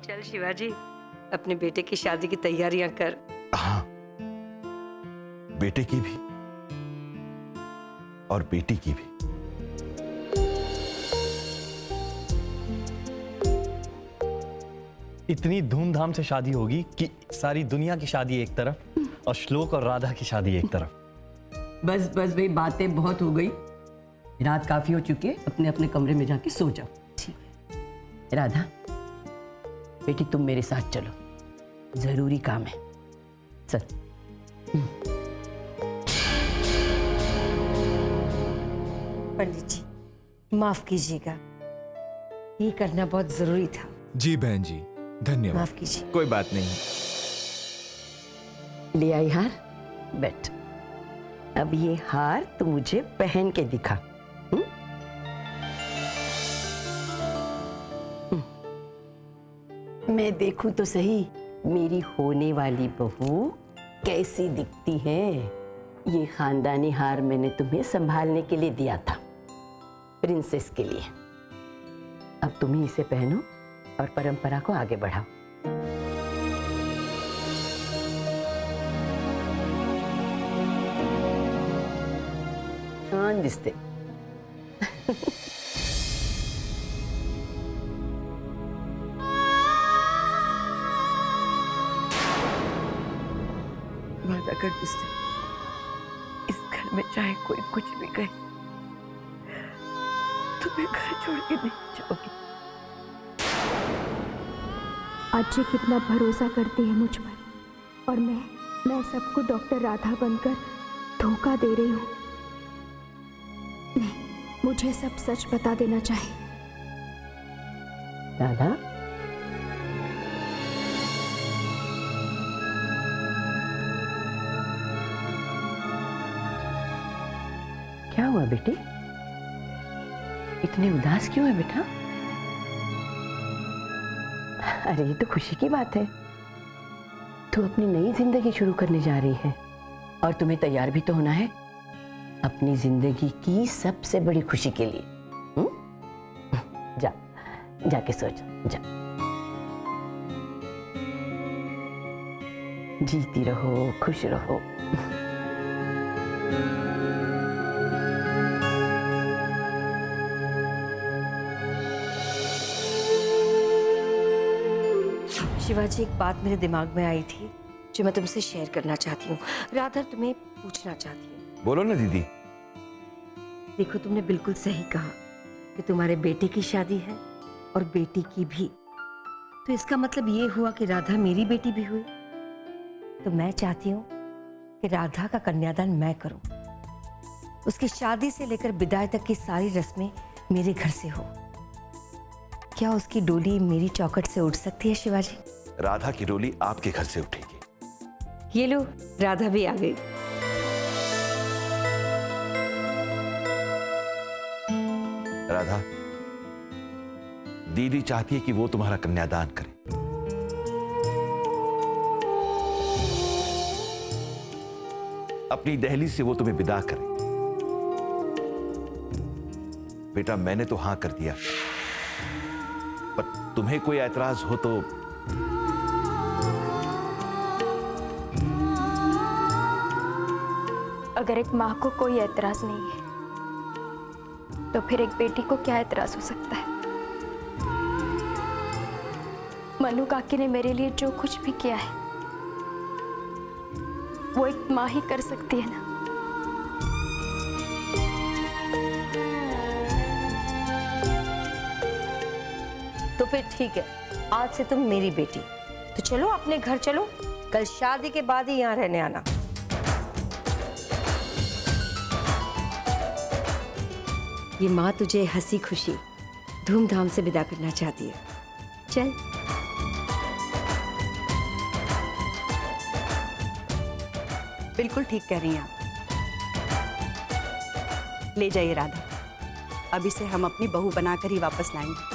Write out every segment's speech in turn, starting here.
चल शिवाजी, अपने बेटे की शादी की तैयारियां कर। हाँ, बेटे की भी और बेटी की भी। इतनी धूमधाम से शादी होगी कि सारी दुनिया की शादी एक तरफ और श्लोक और राधा की शादी एक तरफ। बस बस भाई, बातें बहुत हो गई, रात काफी हो चुकी है, अपने अपने कमरे में जाके सो जाओ। ठीक है राधा बेटी, तुम मेरे साथ चलो, जरूरी काम है। चल। पंडित जी माफ कीजिएगा, ये करना बहुत जरूरी था। जी बहन जी, धन्यवाद। माफ कीजिए। कोई बात नहीं। ले आई हार, बैठ। अब ये हार तू मुझे पहन के दिखा। मैं देखूं तो सही मेरी होने वाली बहू कैसी दिखती है। ये खानदानी हार मैंने तुम्हें संभालने के लिए दिया था, प्रिंसेस के लिए। अब तुम ही इसे पहनो और परंपरा को आगे बढ़ाओ। शान दिसते। वादा कर दिसते, इस घर में चाहे कोई कुछ भी कहे, तुम्हें घर छोड़ के नहीं जाओगी। आज ये कितना भरोसा करती है मुझ पर, और मैं सबको डॉक्टर राधा बनकर धोखा दे रही हूँ। नहीं, मुझे सब सच बता देना चाहिए। राधा, क्या हुआ बेटी? इतने उदास क्यों है बेटा? अरे ये तो खुशी की बात है, तू अपनी नई जिंदगी शुरू करने जा रही है और तुम्हें तैयार भी तो होना है अपनी जिंदगी की सबसे बड़ी खुशी के लिए। जा, जाके सो जा। जीती रहो, खुश रहो। शिवाजी, एक बात मेरे दिमाग में आई थी जो मैं तुमसे शेयर करना चाहती हूँ। राधा तुम्हें पूछना चाहती हूँ। बोलो ना दीदी। देखो, तुमने बिल्कुल सही कहा कि तुम्हारे बेटे की शादी है और बेटी की भी, तो इसका मतलब ये हुआ कि राधा मेरी बेटी भी हुई। तो मैं चाहती हूँ कि राधा का कन्यादान मैं करूँ, उसकी शादी से लेकर विदाई तक की सारी रस्में मेरे घर से हो। क्या उसकी डोली मेरी चौखट से उठ सकती है शिवाजी? राधा की डोली आपके घर से उठेगी। ये लो, राधा भी आ गई। राधा, दीदी चाहती है कि वो तुम्हारा कन्यादान करे। अपनी दहलीज से वो तुम्हें विदा करे। बेटा, मैंने तो हां कर दिया, पर तुम्हें कोई ऐतराज हो तो? अगर एक माँ को कोई ऐतराज नहीं है, तो फिर एक बेटी को क्या ऐतराज हो सकता है? मनु काकी ने मेरे लिए जो कुछ भी किया है, वो एक माँ ही कर सकती है ना। तो फिर ठीक है, आज से तुम मेरी बेटी। तो चलो अपने घर चलो, कल शादी के बाद ही यहाँ रहने आना। ये माँ तुझे हंसी खुशी धूमधाम से विदा करना चाहती है। चल। बिल्कुल ठीक कह रही हैं आप। ले जाइए राधा, अब इसे हम अपनी बहू बनाकर ही वापस लाएंगे।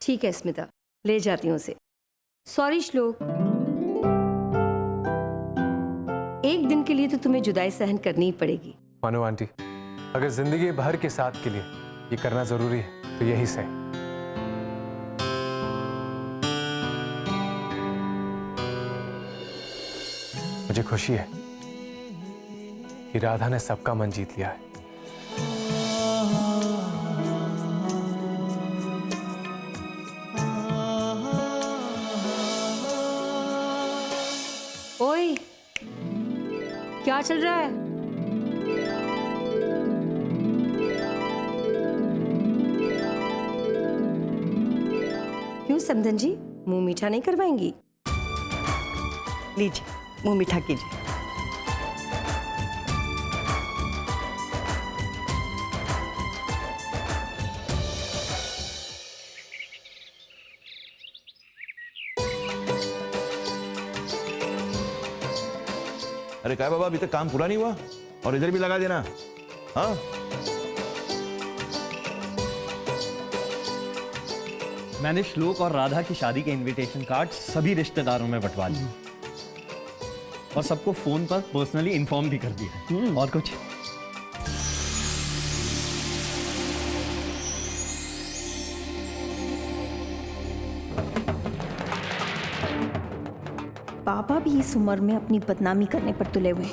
ठीक है स्मिता, ले जाती हूँ उसे। सॉरी श्लोक, एक दिन के लिए तो तुम्हें जुदाई सहन करनी ही पड़ेगी। मानो आंटी, अगर जिंदगी भर के साथ के लिए ये करना जरूरी है तो यही सही। मुझे खुशी है कि राधा ने सबका मन जीत लिया है। ओए, क्या चल रहा है? क्यों समधन जी, मुंह मीठा नहीं करवाएंगी? लीजिए, मुंह मीठा कीजिए। अरे क्या बाबा, अभी तक काम पूरा नहीं हुआ और इधर भी लगा देना। हाँ, मैंने श्लोक और राधा की शादी के इनविटेशन कार्ड सभी रिश्तेदारों में बंटवा लिए और सबको फोन पर पर्सनली इन्फॉर्म भी कर दिया। और कुछ पापा भी इस उम्र में अपनी बदनामी करने पर तुले हुए।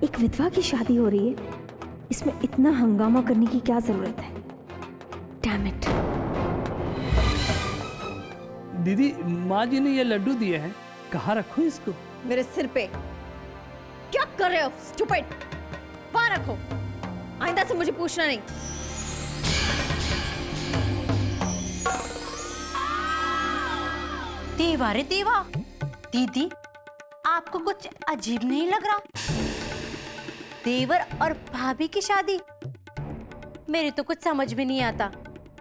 एक विधवा की शादी हो रही है, इसमें इतना हंगामा करने की क्या जरूरत है? Damn it. दीदी, माँ जी ने ये लड्डू दिए हैं, कहाँ रखूं इसको? मेरे सिर पे क्या कर रहे हो स्टूपिड? वहां रखो, आइंदा से मुझे पूछना नहीं। देवा रे देवा, दीदी आपको कुछ अजीब नहीं लग रहा? देवर और भाभी की शादी, मेरे तो कुछ समझ में नहीं आता।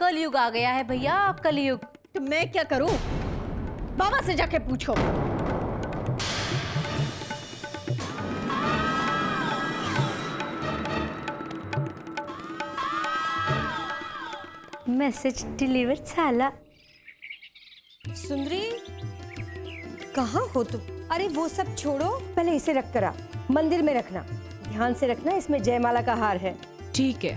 कलयुग आ गया है भैया, कलयुग। तो मैं क्या करूं? बाबा से जाके पूछो। मैसेज डिलीवर साला। सुंदरी, कहाँ हो तुम? अरे वो सब छोड़ो, पहले इसे रख कर आ, मंदिर में रखना, ध्यान से रखना, इसमें जयमाला का हार है। ठीक है।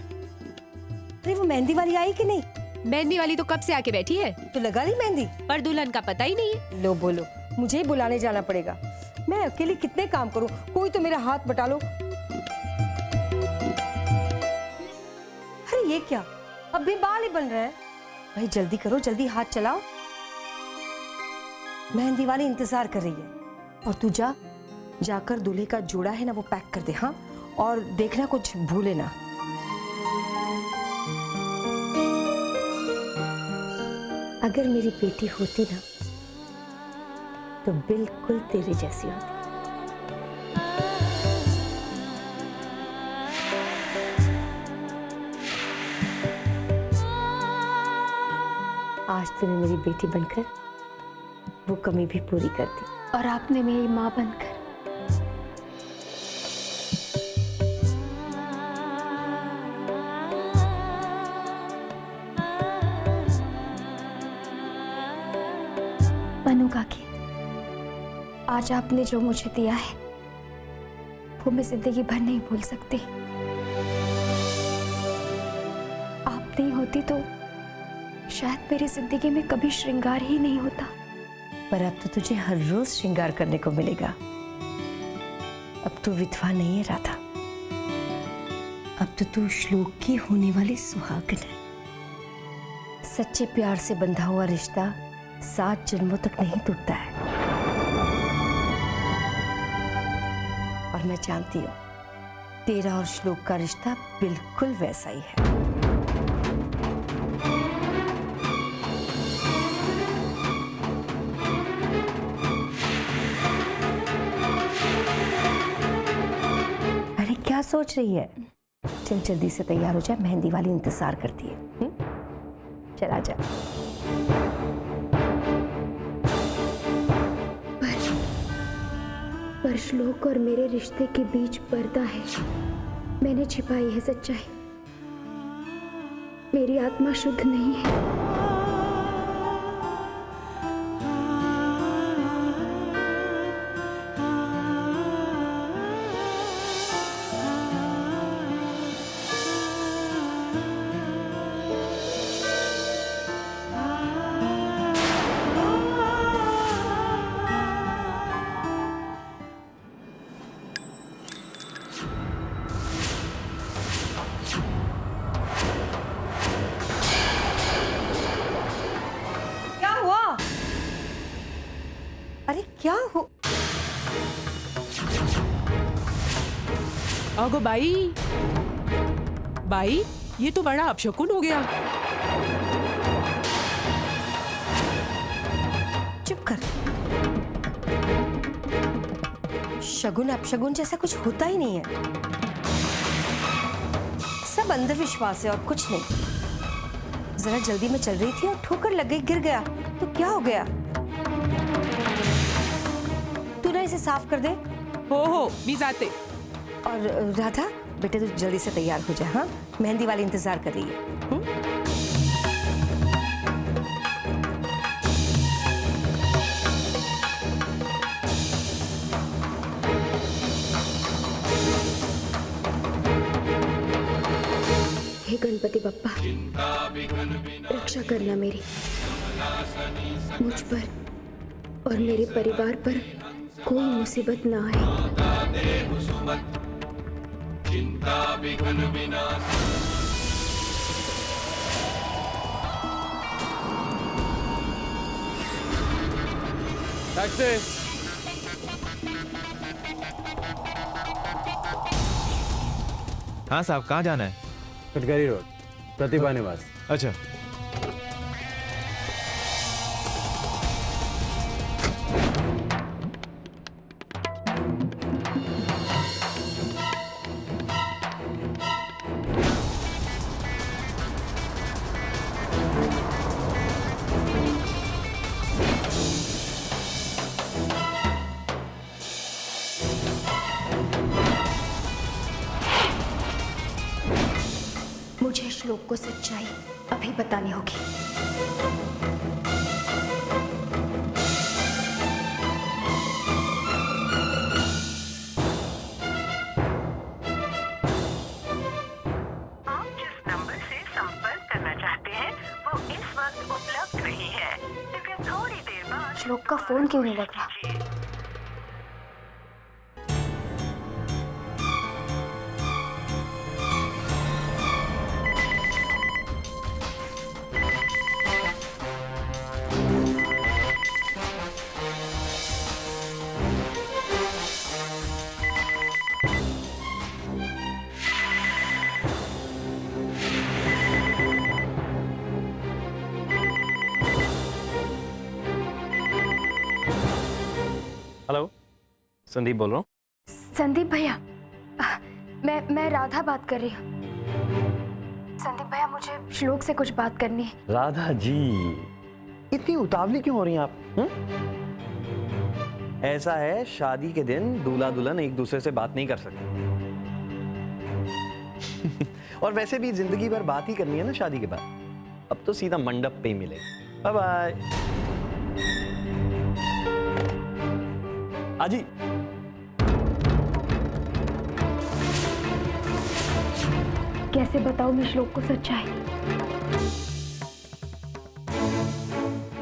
अरे वो मेहंदी वाली आई कि नहीं? मेहंदी वाली तो कब से आके बैठी है। तो लगा ली मेहंदी? पर दुल्हन का पता ही नहीं है। लो बोलो, मुझे ही बुलाने जाना पड़ेगा। मैं अकेली कितने काम करूं? कोई तो मेरा हाथ बटा लो। अरे ये क्या, अब भी बाल ही बन रहे हैं। भाई जल्दी करो, जल्दी हाथ चलाओ। मेहंदी वाली इंतजार कर रही है। और तू जाकर दूल्हे का जोड़ा है ना वो पैक कर दे। हाँ, और देखना कुछ भूले ना। अगर मेरी बेटी होती ना तो बिल्कुल तेरे जैसी होती। आज तूने मेरी बेटी बनकर वो कमी भी पूरी कर दी। और आपने मेरी माँ बनकर। मनु काकी, आज आपने जो मुझे दिया है वो मैं जिंदगी भर नहीं भूल सकती। आप नहीं होती तो शायद मेरी जिंदगी में कभी श्रृंगार ही नहीं होता। पर अब तो तुझे हर रोज श्रृंगार करने को मिलेगा। अब तो विधवा नहीं है राधा, अब तो तू श्लोक की होने वाली सुहागन है। सच्चे प्यार से बंधा हुआ रिश्ता 7 जन्मों तक नहीं टूटता है। और मैं जानती हूँ तेरा और श्लोक का रिश्ता बिल्कुल वैसा ही है। अरे क्या सोच रही है? चल जल्दी से तैयार हो जा, मेहंदी वाली इंतजार करती है। चला जा। पर श्लोक और मेरे रिश्ते के बीच पर्दा है। मैंने छिपाई है सच्चाई। मेरी आत्मा शुद्ध नहीं है। अरे क्या हो? अगो बाई, बाई ये तो बड़ा अपशकुन हो गया। चुप कर। शगुन अपशगुन जैसा कुछ होता ही नहीं है, सब अंधविश्वास है और कुछ नहीं। जरा जल्दी में चल रही थी और ठोकर लग गई, गिर गया तो क्या हो गया? तू ना इसे साफ कर दे। हो मी जाते। और राधा बेटे तू जल्दी से तैयार हो जा। हाँ, मेहंदी वाली इंतजार कर रही है। हे गणपति बप्पा, रक्षा करना मेरी, मुझ पर और मेरे परिवार पर कोई मुसीबत ना आए। हाँ साहब, कहाँ जाना है? कटघरी रोड, प्रतिभा निवास। अच्छा। मुझे श्लोक को सच्चाई अभी बतानी होगी। आप जिस नंबर से संपर्क करना चाहते हैं वो इस वक्त उपलब्ध नहीं है। कृपया थोड़ी देर बाद। श्लोक का फोन क्यों नहीं लग रहा? हेलो, संदीप बोल रहा हूँ। संदीप भैया, मैं राधा बात कर रही हूँ। संदीप भैया, मुझे श्लोक से कुछ बात करनी है। राधा जी, इतनी उतावली क्यों हो रही हैं आप? ऐसा है, शादी के दिन दूल्हा दुल्हन एक दूसरे से बात नहीं कर सकते। और वैसे भी जिंदगी भर बात ही करनी है ना शादी के बाद। अब तो सीधा मंडप पे ही मिले। Bye bye. आजी। कैसे बताऊं मैं श्लोक को सच्चाई?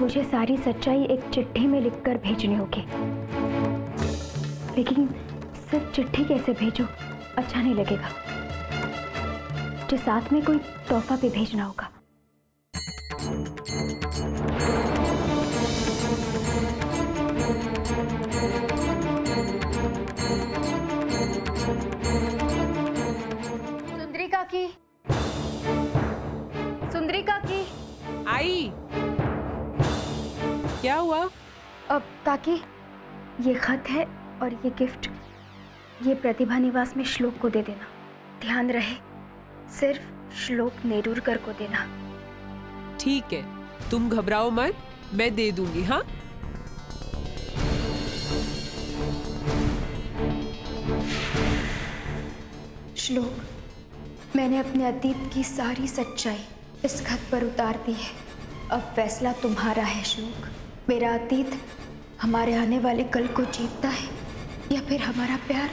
मुझे सारी सच्चाई एक चिट्ठी में लिखकर भेजनी होगी। लेकिन सिर्फ चिट्ठी कैसे भेजूं? अच्छा नहीं लगेगा। जो साथ में कोई तोहफा भी भेजना होगा। सुंदरी काकी, आई, क्या हुआ? अब काकी, ये खत है और ये गिफ्ट, ये प्रतिभा निवास में श्लोक को दे देना। ध्यान रहे, सिर्फ श्लोक नेरूरकर को देना। ठीक है, तुम घबराओ मत, मैं दे दूंगी। हाँ, श्लोक, मैंने अपने अतीत की सारी सच्चाई इस खत पर उतार दी है। अब फैसला तुम्हारा है श्लोक। मेरा अतीत हमारे आने वाले कल को जीतता है या फिर हमारा प्यार